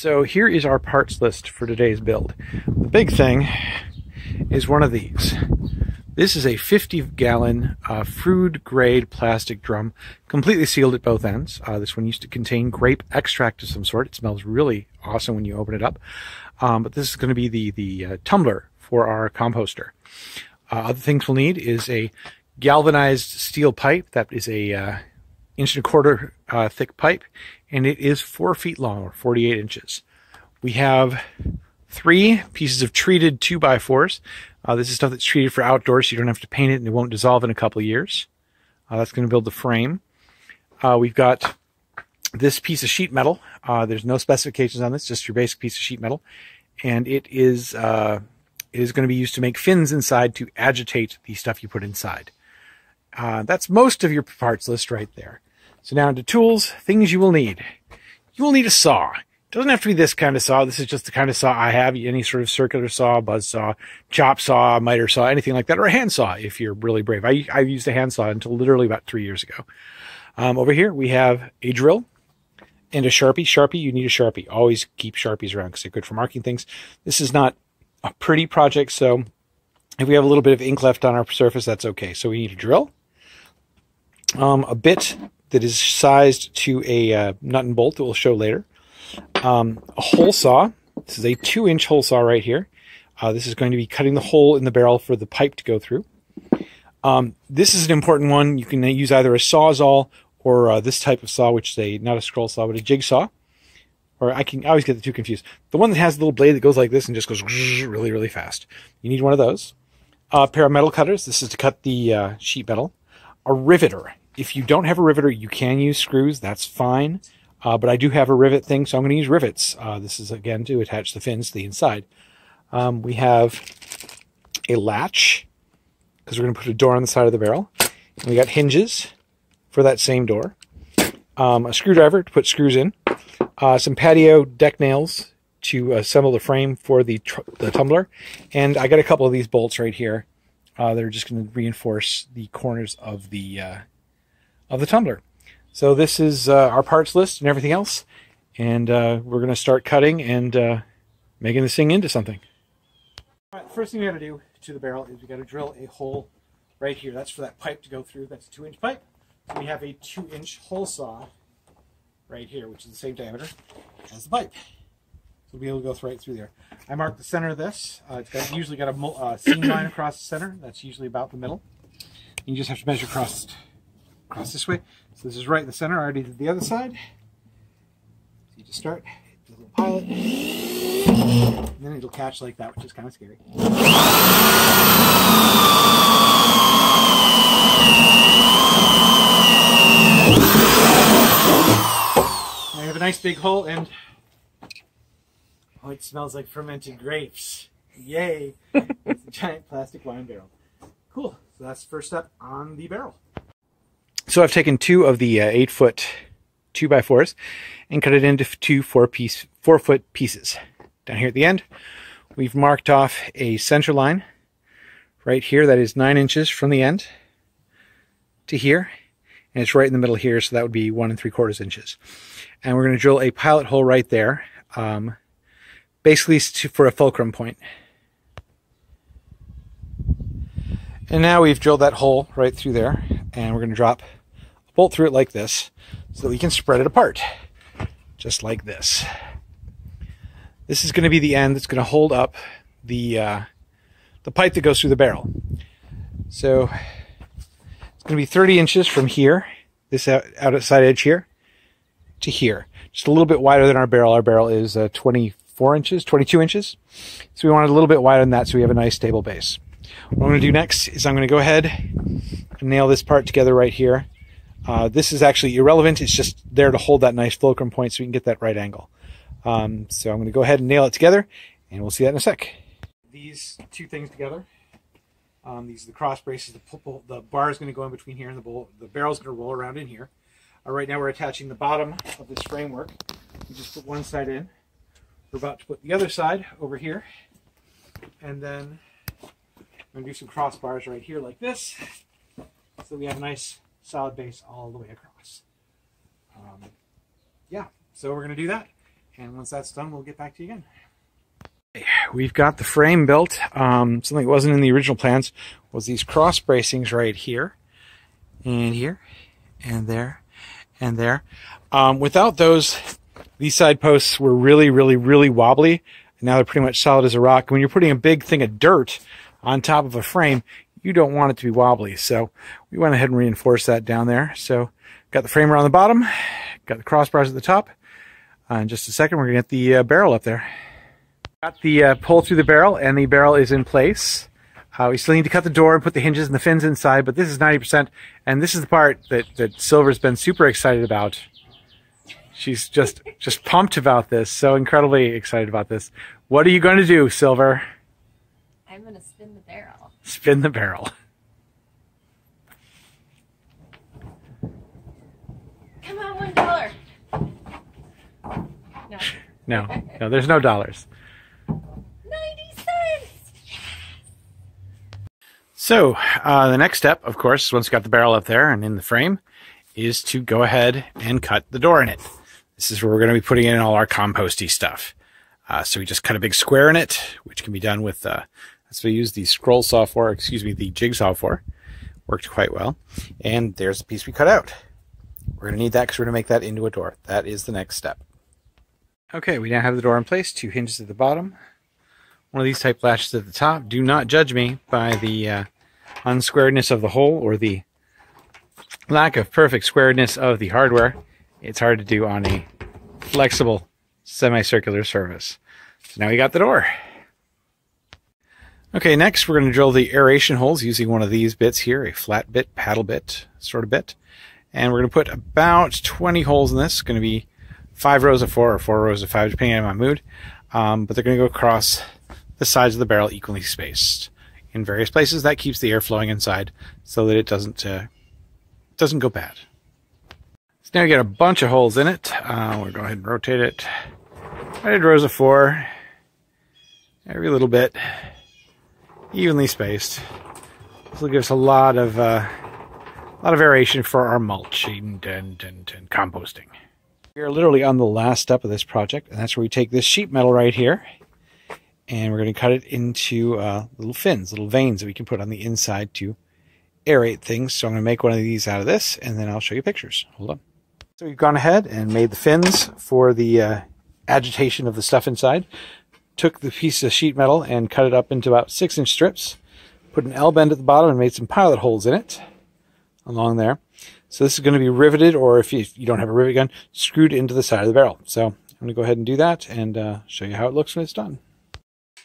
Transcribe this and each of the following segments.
So here is our parts list for today's build. The big thing is one of these. This is a 50-gallon food-grade plastic drum, completely sealed at both ends. This one used to contain grape extract of some sort. It smells really awesome when you open it up. But this is going to be the tumbler for our composter. Other things we'll need is a galvanized steel pipe. That is a 1.25 inch thick pipe, and it is 4 feet long, or 48 inches. We have 3 pieces of treated 2x4s. This is stuff that's treated for outdoors, so you don't have to paint it and it won't dissolve in a couple of years. That's going to build the frame. We've got this piece of sheet metal. There's no specifications on this, just your basic piece of sheet metal. And it is going to be used to make fins inside to agitate the stuff you put inside. That's most of your parts list right there. So now into tools, things you will need. You will need a saw. It doesn't have to be this kind of saw. This is just the kind of saw I have. Any sort of circular saw, buzz saw, chop saw, miter saw, anything like that, or a hand saw if you're really brave. I used a hand saw until literally about 3 years ago. Over here we have a drill and a Sharpie. Sharpie, you need a Sharpie. Always keep Sharpies around because they're good for marking things. This is not a pretty project, so if we have a little bit of ink left on our surface, that's okay. So we need a drill, a bit that is sized to a nut and bolt that we'll show later. A hole saw. This is a 2-inch hole saw right here. This is going to be cutting the hole in the barrel for the pipe to go through. This is an important one. You can use either a Sawzall or this type of saw, which is not a scroll saw, but a jigsaw. Or I always get the two confused. The one that has the little blade that goes like this and just goes really, really fast. You need one of those. A pair of metal cutters. This is to cut the sheet metal. A riveter. If you don't have a riveter, you can use screws. That's fine. But I do have a rivet thing, so I'm going to use rivets. This is, again, to attach the fins to the inside. We have a latch, because we're going to put a door on the side of the barrel. And we got hinges for that same door. A screwdriver to put screws in. Some patio deck nails to assemble the frame for the tumbler. And I got a couple of these bolts right here that are just going to reinforce the corners of the tumbler. So this is our parts list and everything else, and we're going to start cutting and making this thing into something. All right, the first thing we got to do to the barrel is we got to drill a hole right here. That's for that pipe to go through. That's a 2-inch pipe. So we have a 2-inch hole saw right here, which is the same diameter as the pipe. So we'll be able to go right through there. I marked the center of this. It's usually got a seam line across the center. That's usually about the middle. You just have to measure across this way. So this is right in the center. I already did the other side. So you just start, hit the little pilot, and then it'll catch like that, which is kind of scary. I have a nice big hole, and oh, it smells like fermented grapes. Yay! It's a giant plastic wine barrel. Cool. So that's the first step on the barrel. So I've taken 2 of the 8-foot 2x4s and cut it into 2 4-foot pieces. Down here at the end, we've marked off a center line right here that is 9 inches from the end to here, and it's right in the middle here, so that would be 1 3/4 inches. And we're going to drill a pilot hole right there, basically for a fulcrum point. And now we've drilled that hole right through there, and we're going to drop a bolt through it like this so that we can spread it apart, just like this. This is going to be the end that's going to hold up the pipe that goes through the barrel. So it's going to be 30 inches from here, this outside edge here, to here. Just a little bit wider than our barrel. Our barrel is 22 inches. So we want it a little bit wider than that so we have a nice stable base. What I'm going to do next is I'm going to go ahead and nail this part together right here. This is actually irrelevant. It's just there to hold that nice fulcrum point so we can get that right angle. So I'm going to go ahead and nail it together, and we'll see that in a sec. These 2 things together, these are the cross braces. The bar is going to go in between here, and the barrel is going to roll around in here. Right now we're attaching the bottom of this framework. We just put one side in. We're about to put the other side over here, and then I'm going to do some crossbars right here like this, so we have a nice solid base all the way across. Yeah, so we're going to do that, And once that's done, we'll get back to you again. We've got the frame built. Something that wasn't in the original plans was these cross bracings right here, and here, and there, and there. Without those, these side posts were really wobbly, and now they're pretty much solid as a rock. When you're putting a big thing of dirt on top of a frame, you don't want it to be wobbly, so we went ahead and reinforced that down there. So got the framer on the bottom, got the crossbars at the top. In just a second, we're going to get the barrel up there. Got the pull through the barrel, and the barrel is in place. We still need to cut the door and put the hinges and the fins inside, but this is 90%, and this is the part that Sylver's been super excited about. She's just pumped about this, so incredibly excited about this. What are you going to do, Sylver? I'm going to spin the barrel. Spin the barrel. Come on, $1. No. No, there's no dollars. 90 cents! So, the next step, of course, once you got the barrel up there and in the frame, is to go ahead and cut the door in it. This is where we're going to be putting in all our composty stuff. So we just cut a big square in it, which can be done with, that's what we use the scroll saw for, the jigsaw for. Worked quite well. And there's the piece we cut out. We're going to need that because we're going to make that into a door. That is the next step. Okay, we now have the door in place, 2 hinges at the bottom, one of these type latches at the top. Do not judge me by the unsquaredness of the hole or the lack of perfect squareness of the hardware. It's hard to do on a flexible semicircular surface. So now we got the door. Okay, next we're going to drill the aeration holes using one of these bits here, a flat bit, paddle bit sort of bit. And we're going to put about 20 holes in this. It's going to be 5 rows of 4 or 4 rows of 5, depending on my mood. But they're going to go across the sides of the barrel equally spaced in various places. That keeps the air flowing inside so that it doesn't go bad. So now we get a bunch of holes in it. We'll go ahead and rotate it. I did rows of 4, every little bit, evenly spaced. This will give us a lot of aeration for our mulching and composting. We are literally on the last step of this project, and that's where we take this sheet metal right here, and we're going to cut it into little fins, little veins that we can put on the inside to aerate things. So I'm going to make one of these out of this, and then I'll show you pictures. Hold on. So we've gone ahead and made the fins for the agitation of the stuff inside. Took the piece of sheet metal and cut it up into about 6-inch strips. Put an L-bend at the bottom and made some pilot holes in it along there. So this is going to be riveted, or if you don't have a rivet gun, screwed into the side of the barrel. So I'm going to go ahead and do that and show you how it looks when it's done.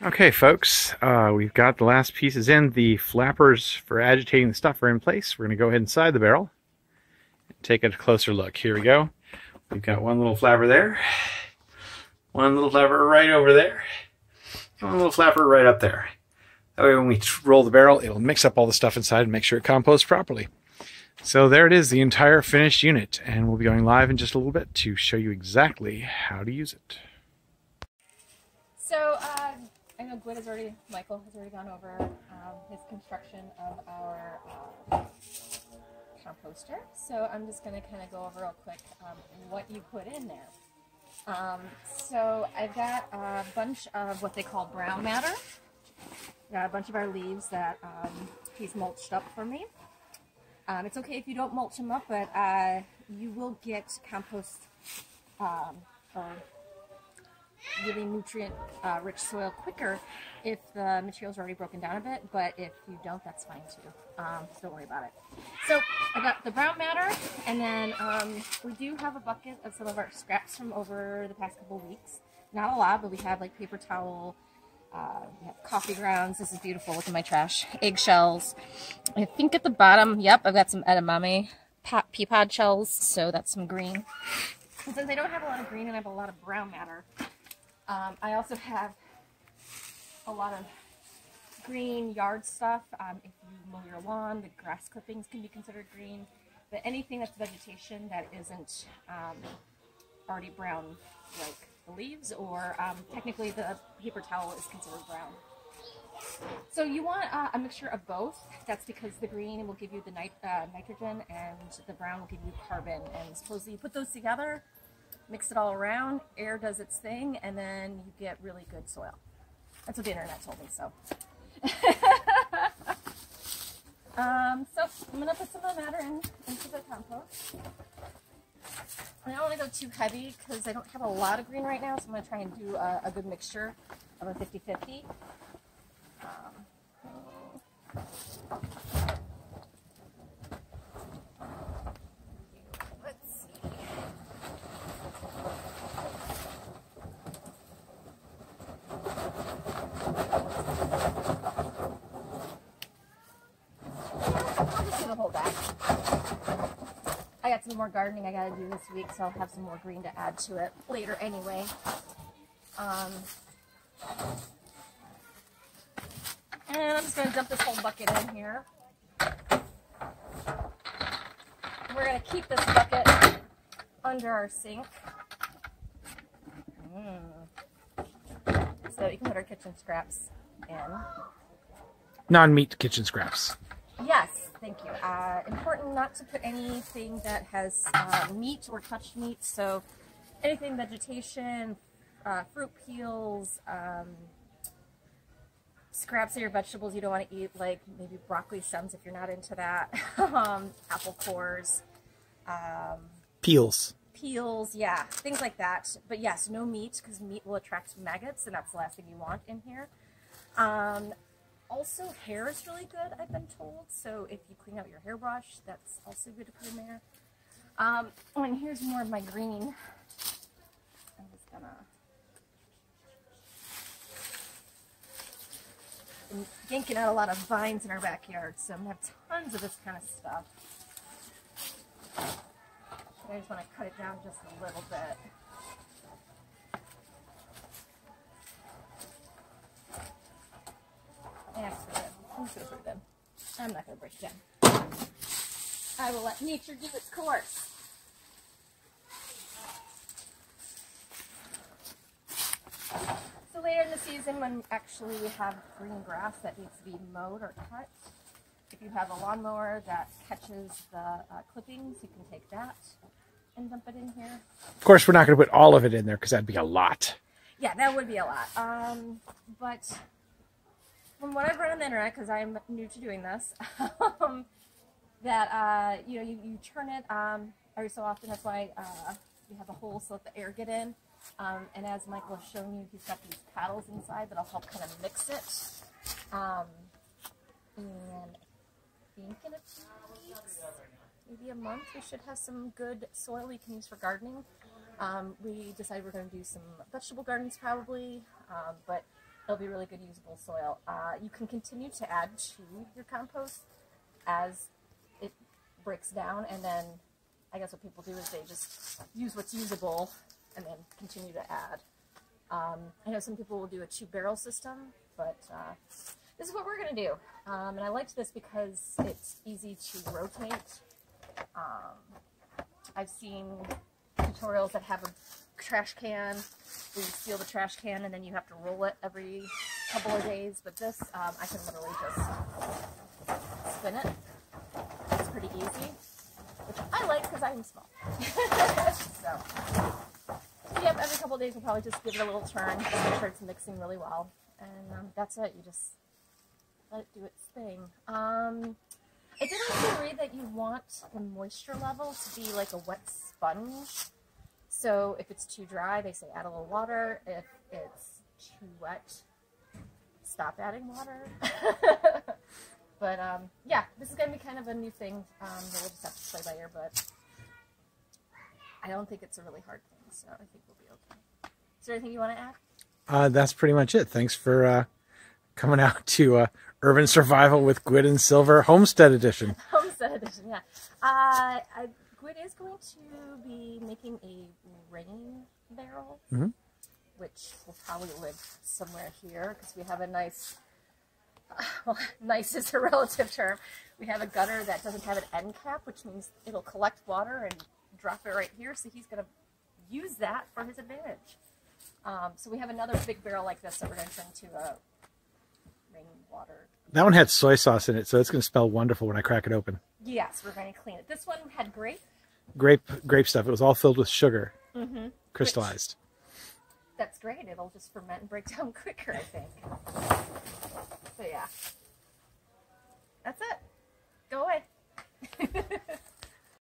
Okay, folks, we've got the last pieces in. The flappers for agitating the stuff are in place. We're going to go ahead inside the barrel and take a closer look. Here we go. We've got one little flapper there, one little flapper right over there, and one little flapper right up there. That way when we roll the barrel, it'll mix up all the stuff inside and make sure it composts properly. So there it is, the entire finished unit, and we'll be going live in just a little bit to show you exactly how to use it. So, I know Michael has already gone over his construction of our composter. So I'm just going to kind of go over real quick what you put in there. So I've got a bunch of what they call brown matter. Got a bunch of our leaves that he's mulched up for me. It's okay if you don't mulch them up, but you will get compost or really nutrient-rich soil quicker if the material's already broken down a bit, but if you don't, that's fine too. So don't worry about it. So I got the brown matter, and then we do have a bucket of some of our scraps from over the past couple weeks. Not a lot, but we have like paper towel, we have coffee grounds. This is beautiful. Look at my trash. Eggshells. I think at the bottom, yep, I've got some edamame pea pod shells, so that's some green. And since I don't have a lot of green and I have a lot of brown matter, I also have a lot of green yard stuff. If you mow your lawn, the grass clippings can be considered green, but anything that's vegetation that isn't already brown, like the leaves, or technically the paper towel is considered brown. So you want a mixture of both. That's because the green will give you the nitrogen and the brown will give you carbon, and supposedly you put those together mix it all around, air does its thing, and then you get really good soil. That's what the internet told me, so. So I'm gonna put some of the matter into the compost. I don't want to go too heavy because I don't have a lot of green right now, so I'm going to try and do a good mixture of a 50-50. Let's see. I'll just do the whole batch. I got some more gardening I gotta do this week, so I'll have some more green to add to it later anyway. And I'm just gonna dump this whole bucket in here. We're gonna keep this bucket under our sink. So you can put our kitchen scraps in. Non-meat kitchen scraps. Yes, thank you. Important not to put anything that has meat or touched meat, so anything vegetation, fruit peels, scraps of your vegetables you don't want to eat, like maybe broccoli stems if you're not into that, apple cores. Peels. Peels, yeah, things like that. But yes, no meat, because meat will attract maggots, and that's the last thing you want in here. Also, hair is really good, I've been told. So if you clean out your hairbrush, that's also good to put in there. And here's more of my green. I'm just gonna... I'm yanking out a lot of vines in our backyard, so I'm gonna have tons of this kind of stuff. I just want to cut it down just a little bit. Yeah, I'm just going to put it in. I'm not going to break it down. I will let nature do its course. So later in the season, when actually we have green grass that needs to be mowed or cut, if you have a lawnmower that catches the clippings, you can take that and dump it in here. Of course, we're not going to put all of it in there because that'd be a lot. Yeah, that would be a lot. But from what I've read on the internet, because I'm new to doing this, that you know, you turn it every so often. That's why you have a hole so let the air get in. And as Michael has shown you, he's got these paddles inside that'll help kind of mix it. And I think in a few weeks, maybe a month, we should have some good soil we can use for gardening. We decided we're going to do some vegetable gardens probably, but it'll be really good usable soil. You can continue to add to your compost as it breaks down, and then I guess what people do is they just use what's usable and then continue to add. I know some people will do a 2-barrel system, but this is what we're going to do. And I liked this because it's easy to rotate. I've seen tutorials that have a trash can where you steal the trash can and then you have to roll it every couple of days, but this I can literally just spin it. It's pretty easy, which I like because I'm small. So yep, every couple of days we'll probably just give it a little turn, just make sure it's mixing really well, and that's it. You just let it do its thing. I did also read that you want the moisture level to be like a wet sponge. So if it's too dry, they say add a little water. If it's too wet, stop adding water. But yeah, this is going to be kind of a new thing that we'll just have to play by ear, but I don't think it's a really hard thing, so I think we'll be okay. Is there anything you want to add? That's pretty much it. Thanks for coming out to Urban Survival with Gwyd and Sylver Homestead Edition. Homestead Edition, yeah. Gwyd is going to be making a rain barrel, which will probably live somewhere here because we have a nice, well, nice is a relative term. We have a gutter that doesn't have an end cap, which means it'll collect water and drop it right here. So he's going to use that for his advantage. So we have another big barrel like this that we're going to turn into a rainwater. That one had soy sauce in it, so it's going to smell wonderful when I crack it open. Yes, we're going to clean it. This one had grape stuff. It was all filled with sugar. crystallized. That's great. It'll just ferment and break down quicker, I think. So yeah.